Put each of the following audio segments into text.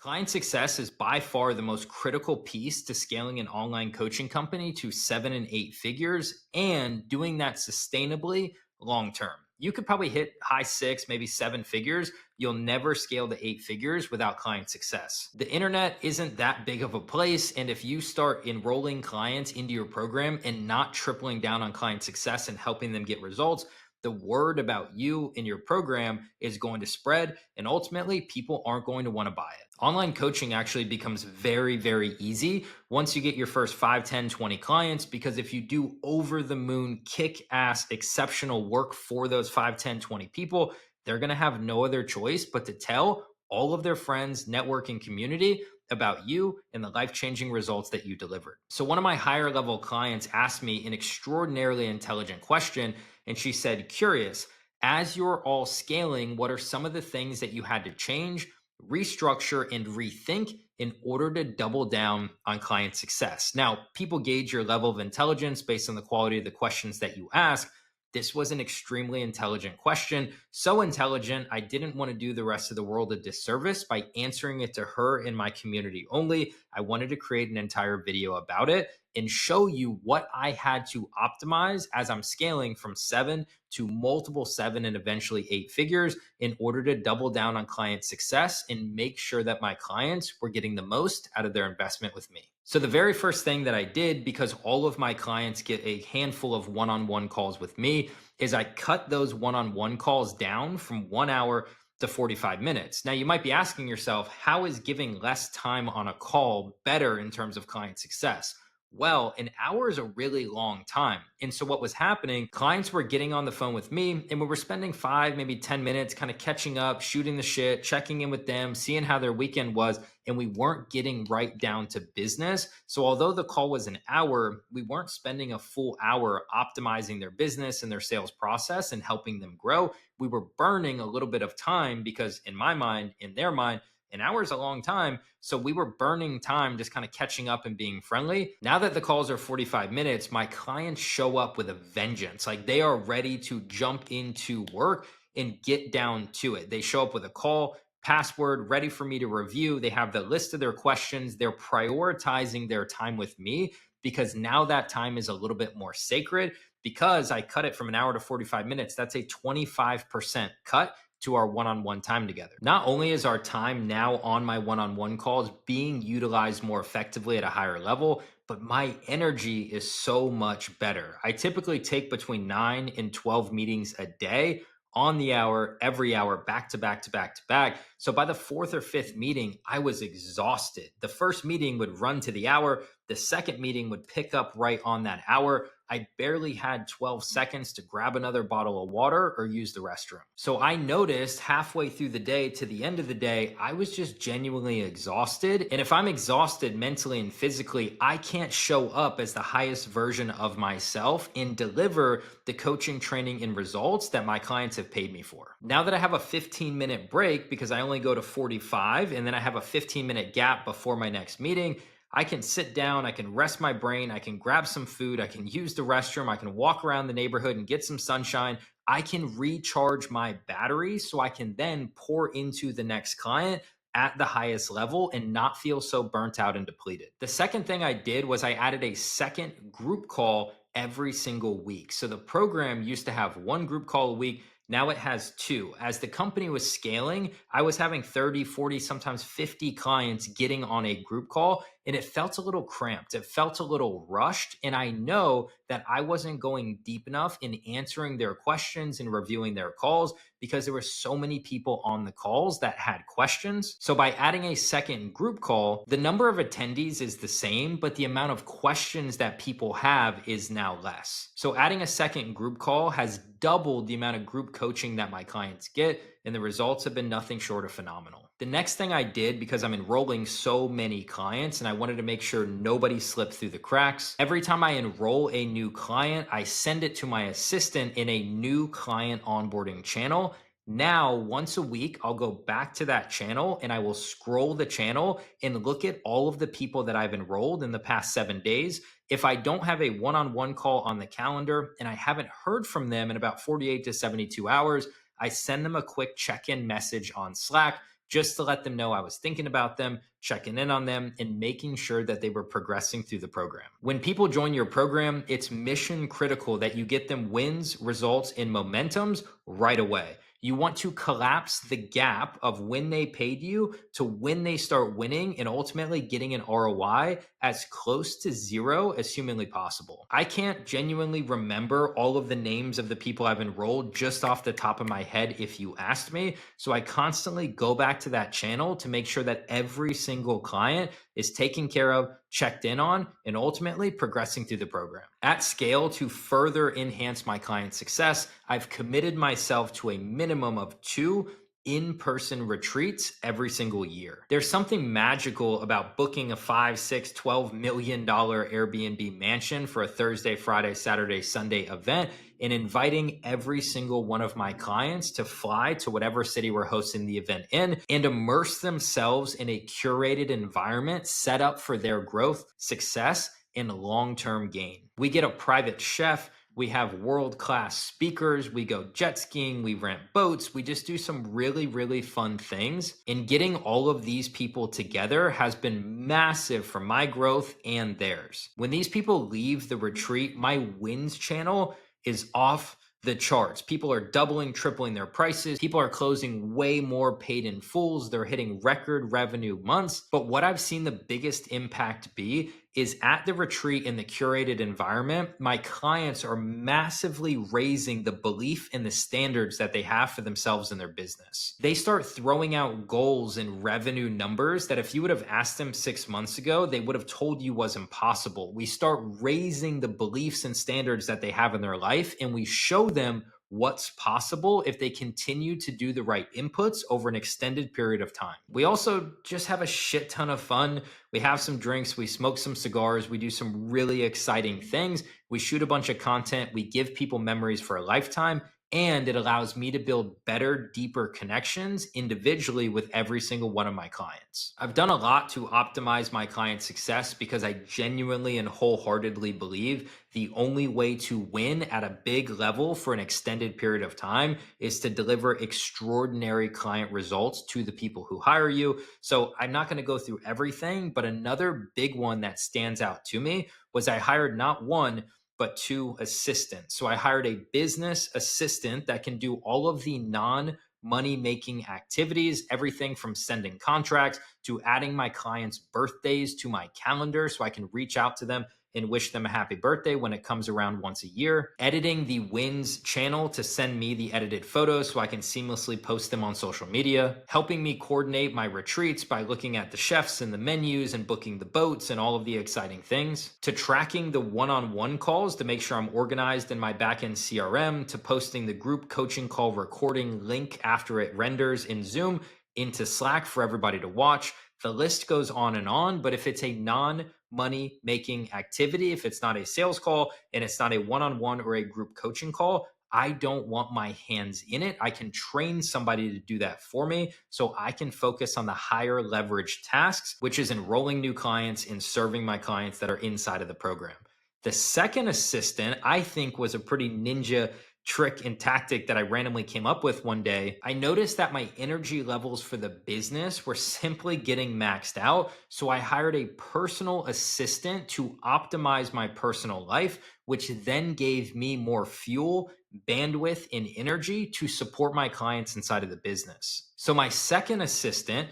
Client success is by far the most critical piece to scaling an online coaching company to 7 and 8 figures and doing that sustainably long term. You could probably hit high six, maybe 7 figures. You'll never scale to 8 figures without client success. The internet isn't that big of a place. And if you start enrolling clients into your program and not tripling down on client success and helping them get results, the word about you and your program is going to spread, and ultimately people aren't going to want to buy it. Online coaching actually becomes very, very easy once you get your first 5, 10, 20 clients, because if you do over the moon, kick ass, exceptional work for those 5, 10, 20 people, they're going to have no other choice but to tell all of their friends, network, and community about you and the life-changing results that you delivered. So one of my higher level clients asked me an extraordinarily intelligent question, and she said, curious, as you're all scaling, what are some of the things that you had to change, restructure, and rethink in order to double down on client success? Now, people gauge your level of intelligence based on the quality of the questions that you ask. This was an extremely intelligent question. So intelligent, I didn't want to do the rest of the world a disservice by answering it to her and my community only. I wanted to create an entire video about it and show you what I had to optimize as I'm scaling from 7 to multiple 7 and eventually 8 figures in order to double down on client success and make sure that my clients were getting the most out of their investment with me. So the very first thing that I did, because all of my clients get a handful of one-on-one calls with me, is I cut those one-on-one calls down from 1 hour to 45 minutes. Now, you might be asking yourself, how is giving less time on a call better in terms of client success? Well, an hour is a really long time. And so what was happening, clients were getting on the phone with me and we were spending 5, maybe 10 minutes kind of catching up, shooting the shit, checking in with them, seeing how their weekend was. And we weren't getting right down to business. So although the call was an hour, we weren't spending a full hour optimizing their business and their sales process and helping them grow. We were burning a little bit of time because in my mind, in their mind, an hour is a long time. So we were burning time just kind of catching up and being friendly. Now that the calls are 45 minutes, my clients show up with a vengeance. Like they are ready to jump into work and get down to it. They show up with a call, password, ready for me to review. They have the list of their questions. They're prioritizing their time with me because now that time is a little bit more sacred because I cut it from an hour to 45 minutes. That's a 25% cut to our one-on-one time together. Not only is our time now on my one-on-one calls being utilized more effectively at a higher level, but my energy is so much better. I typically take between 9 and 12 meetings a day on the hour, every hour, back to back to back to back. So by the 4th or 5th meeting, I was exhausted. The first meeting would run to the hour. The second meeting would pick up right on that hour. I barely had 12 seconds to grab another bottle of water or use the restroom. So I noticed halfway through the day to the end of the day, I was just genuinely exhausted. And if I'm exhausted mentally and physically, I can't show up as the highest version of myself and deliver the coaching, training, and results that my clients have paid me for. Now that I have a 15-minute break, because I only go to 45, and then I have a 15-minute gap before my next meeting, I can sit down, I can rest my brain, I can grab some food, I can use the restroom, I can walk around the neighborhood and get some sunshine. I can recharge my battery so I can then pour into the next client at the highest level and not feel so burnt out and depleted. The second thing I did was I added a second group call every single week. So the program used to have one group call a week. Now it has 2. As the company was scaling, I was having 30, 40, sometimes 50 clients getting on a group call, and it felt a little cramped. It felt a little rushed. And I know that I wasn't going deep enough in answering their questions and reviewing their calls because there were so many people on the calls that had questions. So by adding a second group call, the number of attendees is the same, but the amount of questions that people have is now less. So adding a second group call has doubled the amount of group coaching that my clients get, and the results have been nothing short of phenomenal. The next thing I did, because I'm enrolling so many clients and I wanted to make sure nobody slipped through the cracks, every time I enroll a new client, I send it to my assistant in a new client onboarding channel. Now, once a week, I'll go back to that channel and I will scroll the channel and look at all of the people that I've enrolled in the past 7 days. If I don't have a one-on-one call on the calendar and I haven't heard from them in about 48 to 72 hours, I send them a quick check-in message on Slack. just to let them know I was thinking about them, checking in on them, and making sure that they were progressing through the program. When people join your program, it's mission critical that you get them wins, results, and momentums right away. You want to collapse the gap of when they paid you to when they start winning and ultimately getting an ROI as close to zero as humanly possible. I can't genuinely remember all of the names of the people I've enrolled just off the top of my head if you asked me. So I constantly go back to that channel to make sure that every single client is taken care of, checked in on, and ultimately progressing through the program. At scale, to further enhance my client success, I've committed myself to a minimum of 2 in-person retreats every single year. There's something magical about booking a 5, 6, $12 million Airbnb mansion for a Thursday, Friday, Saturday, Sunday event and inviting every single one of my clients to fly to whatever city we're hosting the event in and immerse themselves in a curated environment set up for their growth, success, and long-term gain. We get a private chef. We have world-class speakers. We go jet skiing. We rent boats. We just do some really, really fun things. And getting all of these people together has been massive for my growth and theirs. When these people leave the retreat, my wins channel is off the charts. People are doubling, tripling their prices. People are closing way more paid in fulls. They're hitting record revenue months. But what I've seen the biggest impact be is at the retreat in the curated environment, my clients are massively raising the belief in the standards that they have for themselves and their business. They start throwing out goals and revenue numbers that if you would have asked them 6 months ago, they would have told you was impossible. We start raising the beliefs and standards that they have in their life, and we show them what's possible if they continue to do the right inputs over an extended period of time. We also just have a shit ton of fun. We have some drinks, we smoke some cigars, we do some really exciting things. We shoot a bunch of content, we give people memories for a lifetime, and it allows me to build better, deeper connections individually with every single one of my clients. I've done a lot to optimize my client success because I genuinely and wholeheartedly believe the only way to win at a big level for an extended period of time is to deliver extraordinary client results to the people who hire you. So I'm not going to go through everything, but another big one that stands out to me was I hired not one, but 2 assistants. So I hired a business assistant that can do all of the non-money making activities, everything from sending contracts to adding my clients' birthdays to my calendar so I can reach out to them and wish them a happy birthday when it comes around once a year, editing the wins channel to send me the edited photos so I can seamlessly post them on social media, helping me coordinate my retreats by looking at the chefs and the menus and booking the boats and all of the exciting things, to tracking the one-on-one calls to make sure I'm organized in my backend CRM, to posting the group coaching call recording link after it renders in Zoom into Slack for everybody to watch. The list goes on, but if it's a non-money making activity, if it's not a sales call and it's not a one-on-one or a group coaching call, I don't want my hands in it. I can train somebody to do that for me so I can focus on the higher leverage tasks, which is enrolling new clients and serving my clients that are inside of the program. The second assistant, I think, was a pretty ninja trick and tactic that I randomly came up with one day. I noticed that my energy levels for the business were simply getting maxed out. So I hired a personal assistant to optimize my personal life, which then gave me more fuel, bandwidth, and energy to support my clients inside of the business. So my second assistant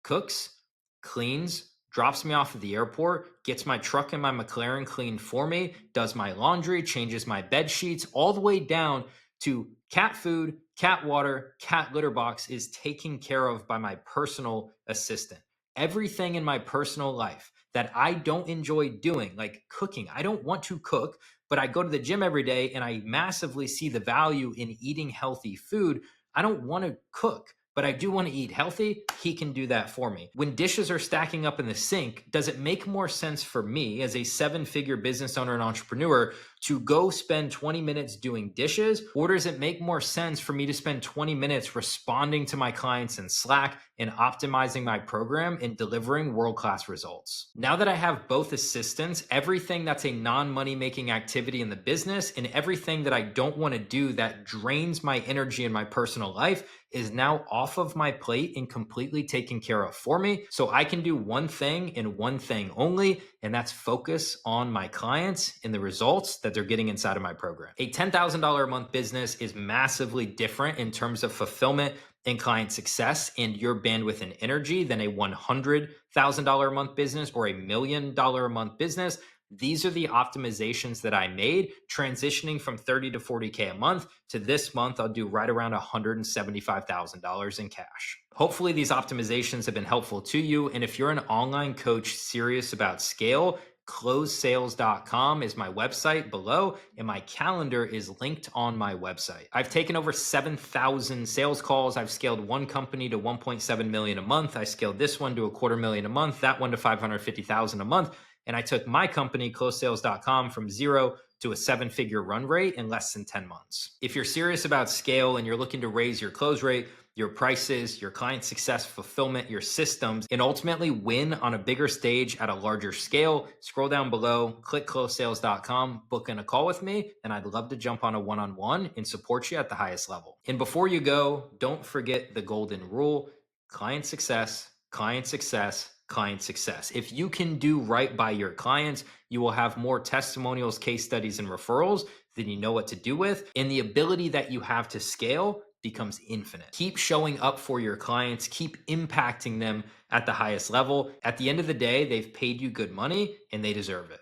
cooks, cleans, drops me off at the airport, gets my truck and my McLaren cleaned for me, does my laundry, changes my bed sheets, all the way down to cat food, cat water, cat litter box is taken care of by my personal assistant. Everything in my personal life that I don't enjoy doing, like cooking, I don't want to cook, but I go to the gym every day and I massively see the value in eating healthy food. I don't want to cook, but I do want to eat healthy. He can do that for me. When dishes are stacking up in the sink, does it make more sense for me as a 7-figure business owner and entrepreneur to go spend 20 minutes doing dishes? Or does it make more sense for me to spend 20 minutes responding to my clients in Slack and optimizing my program and delivering world-class results? Now that I have both assistants, everything that's a non-money making activity in the business and everything that I don't want to do that drains my energy in my personal life is now off of my plate and completely taken care of for me. So I can do one thing and one thing only, and that's focus on my clients and the results that they're getting inside of my program. A $10,000 a month business is massively different in terms of fulfillment and client success and your bandwidth and energy than a $100,000 a month business or $1 million a month business. These are the optimizations that I made transitioning from 30 to 40K a month to this month. I'll do right around $175,000 in cash. Hopefully these optimizations have been helpful to you. And if you're an online coach serious about scale, closesales.com is my website below, and my calendar is linked on my website. I've taken over 7,000 sales calls. I've scaled one company to 1.7 million a month. I scaled this one to $250,000 a month, that one to 550,000 a month. And I took my company, closesales.com, from zero to a 7-figure run rate in less than 10 months. If you're serious about scale and you're looking to raise your close rate, your prices, your client success, fulfillment, your systems, and ultimately win on a bigger stage at a larger scale, scroll down below, click closesales.com, book in a call with me, and I'd love to jump on a one-on-one and support you at the highest level. And before you go, don't forget the golden rule: client success, client success, client success. If you can do right by your clients, you will have more testimonials, case studies, and referrals than you know what to do with. And the ability that you have to scale becomes infinite. Keep showing up for your clients, keep impacting them at the highest level. At the end of the day, they've paid you good money and they deserve it.